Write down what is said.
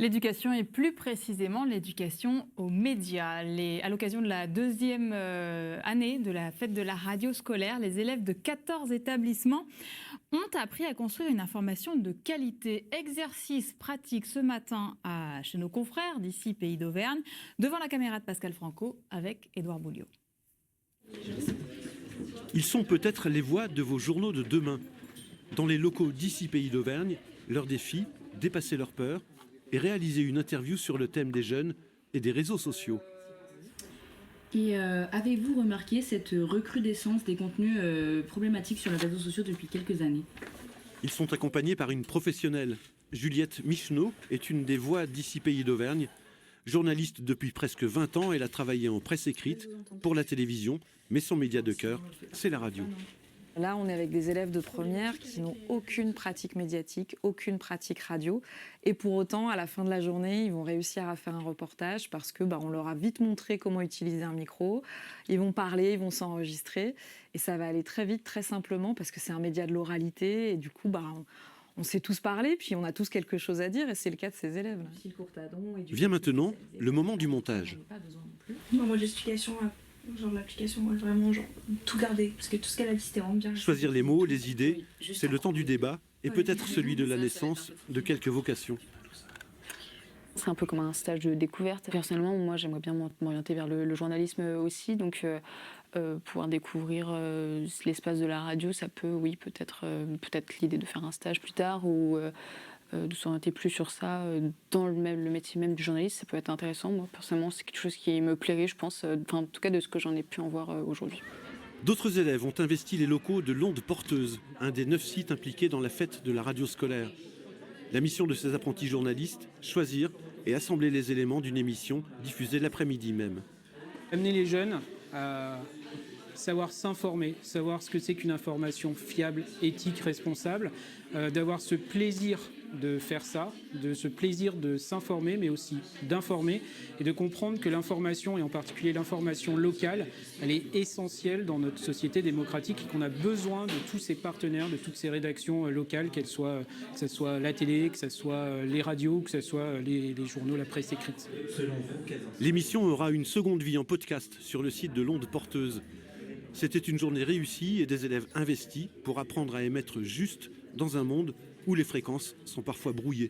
L'éducation et plus précisément l'éducation aux médias. À l'occasion de la deuxième année de la fête de la radio scolaire, les élèves de 14 établissements ont appris à construire une information de qualité. Exercice pratique ce matin chez nos confrères d'ici Pays d'Auvergne, devant la caméra de Pascal Franco avec Édouard Bouliot. Ils sont peut-être les voix de vos journaux de demain. Dans les locaux d'ici Pays d'Auvergne, leur défi, dépasser leur peur et réaliser une interview sur le thème des jeunes et des réseaux sociaux. Et avez-vous remarqué cette recrudescence des contenus problématiques sur les réseaux sociaux depuis quelques années? Ils sont accompagnés par une professionnelle. Juliette Micheneau est une des voix d'ici Pays d'Auvergne. Journaliste depuis presque 20 ans, elle a travaillé en presse écrite, pour la télévision, mais son média de cœur, c'est la radio. Là, on est avec des élèves de première qui n'ont aucune pratique médiatique, aucune pratique radio. Et pour autant, à la fin de la journée, ils vont réussir à faire un reportage parce que on leur a vite montré comment utiliser un micro. Ils vont parler, ils vont s'enregistrer. Et ça va aller très vite, très simplement, parce que c'est un média de l'oralité. Et du coup, on sait tous parler, puis on a tous quelque chose à dire. Et c'est le cas de ces élèves. Vient maintenant le moment du montage. Moi, l'explication... l'application, vraiment, tout garder, parce que tout ce qu'elle a dit, c'était vraiment bien. Choisir les mots, les idées, c'est le temps du débat et peut-être celui de la naissance de quelques vocations. C'est un peu comme un stage de découverte. Personnellement, moi, j'aimerais bien m'orienter vers le journalisme aussi, donc pouvoir découvrir l'espace de la radio, ça peut, oui, peut-être l'idée de faire un stage plus tard ou de s'orienter plus sur ça dans le métier même du journaliste, ça peut être intéressant. Moi, personnellement, c'est quelque chose qui me plairait, je pense, en tout cas de ce que j'en ai pu en voir aujourd'hui. D'autres élèves ont investi les locaux de l'Onde Porteuse, un des 9 sites impliqués dans la fête de la radio scolaire. La mission de ces apprentis journalistes, choisir et assembler les éléments d'une émission diffusée l'après-midi même. Amener les jeunes à savoir s'informer, savoir ce que c'est qu'une information fiable, éthique, responsable, d'avoir ce plaisir de faire ça, de ce plaisir de s'informer, mais aussi d'informer et de comprendre que l'information, et en particulier l'information locale, elle est essentielle dans notre société démocratique et qu'on a besoin de tous ces partenaires, de toutes ces rédactions locales, que ce soit la télé, que ce soit les radios, que ce soit les journaux, la presse écrite. L'émission aura une seconde vie en podcast sur le site de l'Onde Porteuse. C'était une journée réussie et des élèves investis pour apprendre à émettre juste dans un monde où les fréquences sont parfois brouillées.